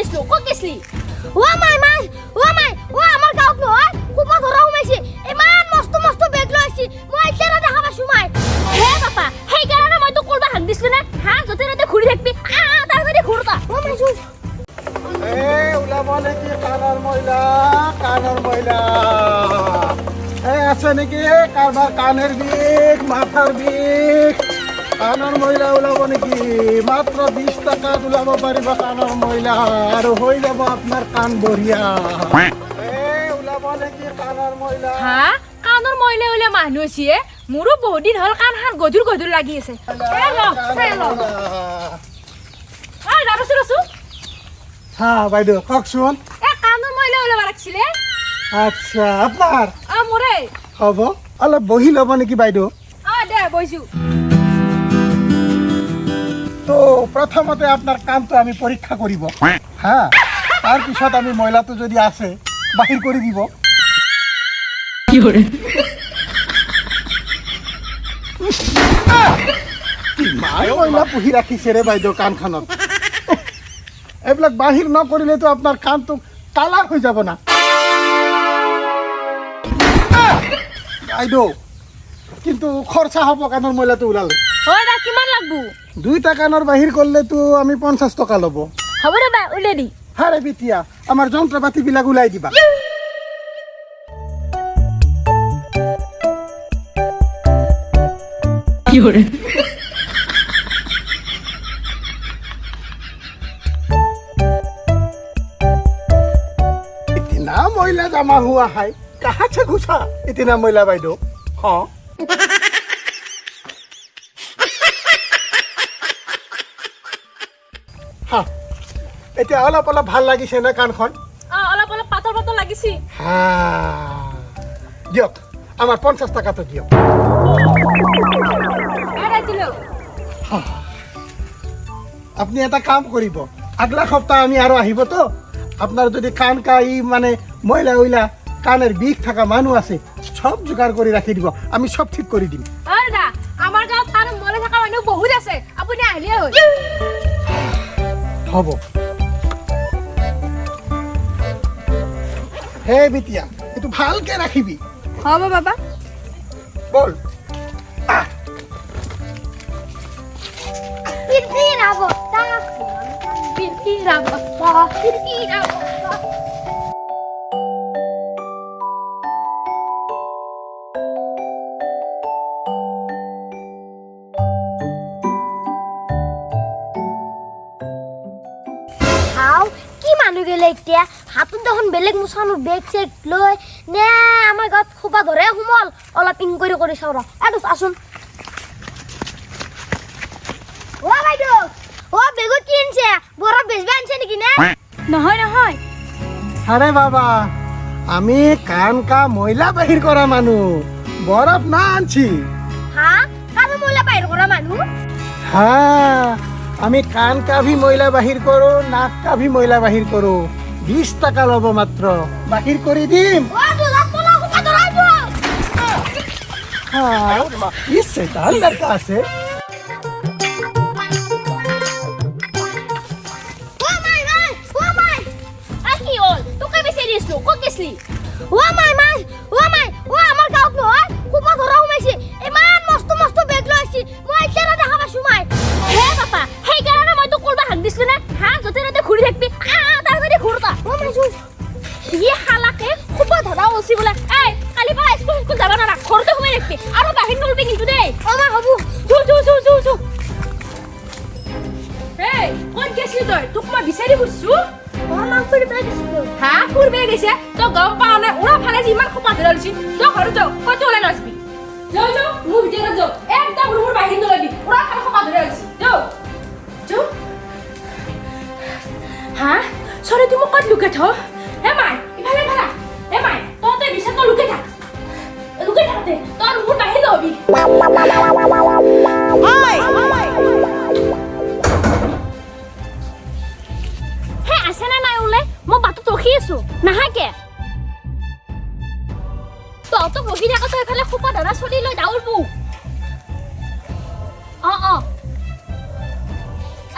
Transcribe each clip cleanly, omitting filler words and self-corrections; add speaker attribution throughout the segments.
Speaker 1: বিচাৰিছিলো ক'ত গৈছিলি আমাৰ গাঁৱত নহয় কুপা ধৰা সোমাইছে ইমান মস্ত মস্ত বেগ লৈ আহিছে মই এতিয়া দেখা পাইছো মাই হে পাপা সেইকাৰণে মই তোক কলবা হাক দিছিলো না হা যতে ততে ঘূৰি থাকিবি তাৰ যদি ঘূৰতা
Speaker 2: ওলাব নেকি কাণৰ মহিলা আছে নেকি কাৰোবাৰ কাণেৰ বিষ মাথাৰ বিষ কাণৰ মহিলা ওলাব নেকি মাত্ৰ 20 টকাত ওলাব পাৰিব কাণৰ মহিলা আৰু হৈ যাব আপোনাৰ কাণ বঢ়িয়া ওলাব নেকি কাণৰ মহিলা
Speaker 1: হা কাণৰ মহিলা ওলা মানুহ আছে মোৰো বহুত দিন হ'ল কাণ হাত গধুৰ গধুৰ লাগি আছে
Speaker 2: হা বাইদেউ কওকচোন
Speaker 1: কাণৰ মহিলা ওলাব লাগিছিলে
Speaker 2: আচ্ছা আপোনাৰ
Speaker 1: মোৰে
Speaker 2: হ'ব অলপ বহি ল'ব নেকি বাইদেউ
Speaker 1: দে বহিছো
Speaker 2: তো প্ৰথমতে আপোনাৰ কাণটো আমি পৰীক্ষা কৰিব হা তাৰপিছত আমি মহিলাটো যদি আছে বাহিৰ কৰি দিব মহিলা পুহি ৰাখিছে ৰে বাইদেউ কাণখনত এইবিলাক বাহিৰ নকৰিলেতো আপোনাৰ কাণটো কালা হৈ যাব না বাইদেউ কিন্তু খৰচা হ'ব কাণৰ মহিলাটো ওলালে
Speaker 1: কিমান লাগবো
Speaker 2: 2টা কাণৰ বাহিৰ কৰিলেতো আমি 50 টকা ল'ব
Speaker 1: হ'ব দে বা উলিয়াই দি
Speaker 2: হাৰে বিটিয়া আমাৰ যন্ত্ৰ পাতিবিলাক ওলাই দিবা इतना मैला जमा हुआ है कहाँ से घुसा इतना मैला বাইদেউ हाँ हाँ এতিয়া অলপ অলপ ভাল লাগিছে না কাণখন
Speaker 1: অলপ অলপ পাতল পাতল লাগিছে
Speaker 2: দিয়ক আমাৰ 50 টাকাটো দিয়ক আপনি এটা কাম কৰিব আগলা সপ্তাহ আমি আৰু আহিব তো আপনার যদি কাণ কাই মানে মহিলা উইলা কানের বিষ থাকা মানুষ আছে সব জোগাড় করে রাখি দিব আমি সব ঠিক করে দিম
Speaker 1: দাদা আমার গাঁৱত কাণ মহিলা থাকা মানুহ বহুত আছে আপুনি আহিলে হ'ল
Speaker 2: হব হে বিটিয়া এটু ভালকে রাখিবি
Speaker 1: হ'ব বাবা
Speaker 2: বল
Speaker 1: মানুহ গেলে এতিয়া হাতত দেখোন বেলেগ মুছানো বেগ চেগ লৈ নে আমাৰ গাঁৱত খোপা ধৰে সোমল অলপ ইনকুৱাৰী কৰি চাওঁ ৰ আচোন বাইদেউ বেগত কি আনছে বৰফ বেচবা আনছে নেকি নে নহয় নহয়
Speaker 2: আরে বাবা আমি কান কা ময়লা বাহির করা মানুষ বরফ না আনছি
Speaker 1: কাণ মহিলা বাহিৰ কৰা মানুহ
Speaker 2: হ্যাঁ আমি কান কা ভি ময়লা বাহির করো নাক কা ভি ময়লা বাহির করো 20 টাকা লব মাত্র বাহির করে দিম হ্যাঁ ইস শয়তান লড়কা আছে
Speaker 1: আমাৰ গাঁৱত নহয় কুপা ধৰা সোমাইছে ইমান মস্ত মস্ত বেগ লৈ আহিছে মই এতিয়া দেখা পাইছো মাই হে পাপা সেইকাৰণে মই তোক কলবা হাক দিছিলো না হা যতে ততে ঘূৰি থাকিবি তাৰ যদি ঘূৰতা হালাকে কুপা ধৰা ওলছি বোলে কালি পৰা স্কুল যাব না ঘৰতে সোমাই থাকিবি আৰু বাহিৰ নলবি কিন্তু দেই হ'ব যো ক'ত গেছিলি তই তোক মই বিচাৰি ফুৰিছো ফুৰবে গৈছে তই গম পাৱ নাই ওৰা ফালে যিমান খোপা ধৰা লৈছি তই ঘৰত যাও কত ওলাই নাচবি যাও মোৰ ভিতৰত যাও একদম ৰুমৰ বাহিৰ নলবি ওৰা ফালে খোপা ধৰা লৈছি যাও চৰে তুমি কত লুকাই থ মাই ইফালে ভালা মাই তই বিচাৰ তই লুকাই থাকতে তই ৰুমৰ বাহিৰ নলবি আছে না নাই ওলাই মই বাটত ৰখি আছো নাহাকে তহঁতক ৰখি থাকোঁ এইফালে খোপা ধৰা চলি লৈ দাউৰবো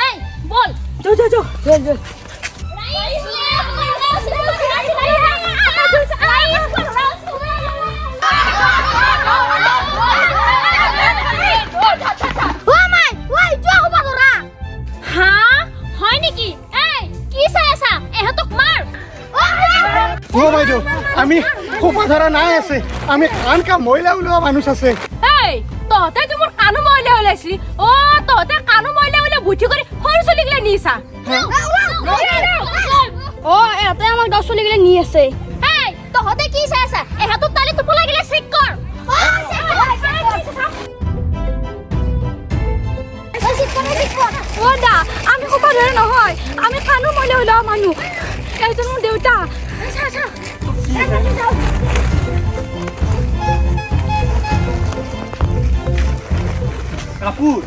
Speaker 1: এই বল যো
Speaker 2: আমি খোপা ধৰা নাই আছে, আমি কাণ কা মহিলা ওলোৱা মানুহ আছে।
Speaker 1: এই তহঁতে যে মোৰ কাণো মইলা ওলাইছিলি, তহঁতে কাণো মইলা ওলাই বুদ্ধি কৰি সৰু চলিগিলা নিছা। এহঁতে আমাৰ গাঁও চলিগিলা নি আছে। এই তহঁতে কি চাই আছা? এহঁতৰ তালি টোপলা গিলা চেক কৰ। দা আমি খোপা ধৰে নহয়, আমি কাণো মইলা ওলোৱা মানুহ। এইজন মোৰ দেউতা।
Speaker 2: কাপোৰ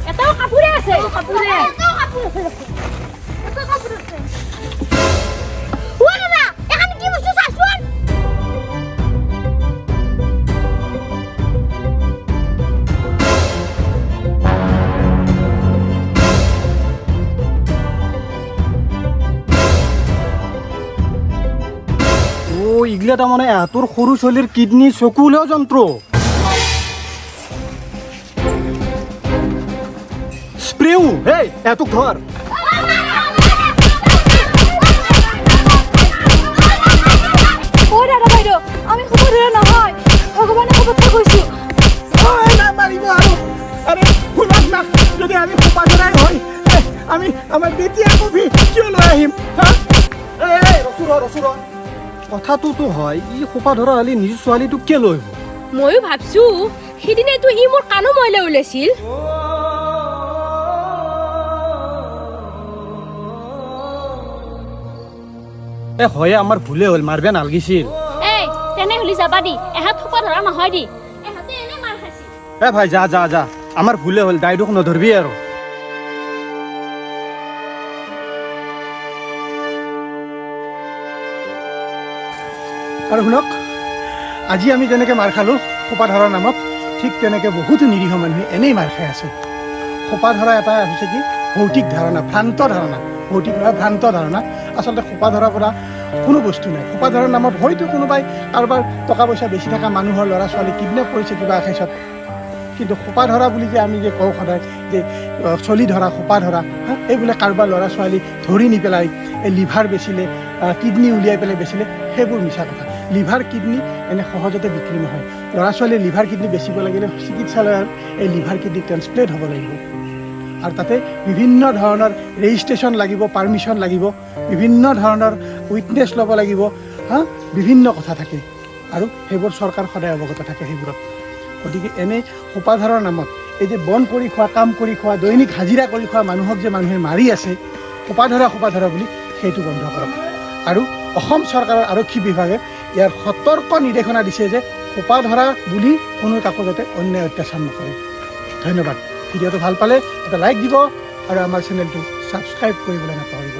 Speaker 1: এটাও কাপোৰে আছে।
Speaker 2: ইগলা তাৰমানে এহঁতৰ সৰু ছোৱালীৰ কিডনী চকু ওলোৱা যন্ত্ৰ। স্প্ৰেও হেই এটোক ধৰ।
Speaker 1: দাদা বাইদেউ আমি খোপা ধৰা নহয়, ভগৱানে কথা কৈছো।
Speaker 2: মাৰিব আৰু আৰে শুনক না, যদি আমি খোপা ধৰাই হয় আমি আমাৰ বেটি কবি কিয় লৈ আহিম? ৰচুৰ কথাটোতো হয়, ই খোপা ধৰা হ'লে নিজৰ ছোৱালীটোক কিয় লৈ আহিব?
Speaker 1: ময়ো ভাবছো সিদিনাইতো ই মোৰ কাণো মইলা ওলাইছিল।
Speaker 2: হয় আমাৰ ভুলে হ'ল, মাৰবে নালগিছিল।
Speaker 1: এই তেনেহ'লে যাবা দি, এহাত খোপা ধৰা নহয় দি, এহাতে এনে মাৰ খাইছিল।
Speaker 2: ভাই যা আমাৰ ভুলে হ'ল, দায়দোষ নধৰবি আৰু। আৰু শুনক, আজি আমি যেনেকৈ মাৰ খালোঁ খোপা ধৰাৰ নামত, ঠিক তেনেকৈ বহুতো নিৰীহ মানুহে এনেই মাৰ খাই আছে। খোপা ধৰা এটা হৈছে কি ভৌতিক ধাৰণা, ভ্ৰান্ত ধাৰণা। ভৌতিক নহয়, ভ্ৰান্ত ধাৰণা। আচলতে খোপা ধৰাৰ পৰা কোনো বস্তু নাই। খোপা ধৰাৰ নামত হয়তো কোনোবাই কাৰোবাৰ টকা পইচা বেছি থকা মানুহৰ ল'ৰা ছোৱালী কিডনেপ কৰিছে কিবা এখাইছত, কিন্তু খোপা ধৰা বুলি যে আমি যে কওঁ সদায় যে চলি ধৰা খোপা ধৰা, এইবোলে কাৰোবাৰ ল'ৰা ছোৱালী ধৰি নি পেলাই এই লিভাৰ বেচিলে, কিডনী উলিয়াই পেলাই বেচিলে, সেইবোৰ মিছা কথা। লিভাৰ কিডনী এনে সহজতে বিক্ৰী নহয়। ল'ৰা ছোৱালীয়ে লিভাৰ কিডনী বেচিব লাগিলে চিকিৎসালয়ত এই লিভাৰ কিডনী ট্ৰেন্সপ্লেণ্ট হ'ব লাগিব, আৰু তাতে বিভিন্ন ধৰণৰ ৰেজিষ্ট্ৰেশ্যন লাগিব, পাৰ্মিশ্যন লাগিব, বিভিন্ন ধৰণৰ উইটনেছ ল'ব লাগিব, বিভিন্ন কথা থাকে, আৰু সেইবোৰ চৰকাৰ সদায় অৱগত থাকে সেইবোৰত। গতিকে এনে খোপা ধৰাৰ নামত এই যে বন কৰি খোৱা, কাম কৰি খোৱা, দৈনিক হাজিৰা কৰি খোৱা মানুহক যে মানুহে মাৰি আছে খোপা ধৰা বুলি, সেইটো বন্ধ কৰক। আৰু অসম চৰকাৰৰ আৰক্ষী বিভাগে ইয়াৰ সতৰ্ক নিৰ্দেশনা দিছে যে খোপা ধৰা বুলি কোনো কাকো যাতে অন্যায় অত্যাচাৰ নকৰে। ধন্যবাদ। ভিডিঅ'টো ভাল পালে এটা লাইক দিব আৰু আমাৰ চেনেলটো ছাবস্ক্ৰাইব কৰিবলৈ নাপাহৰিব।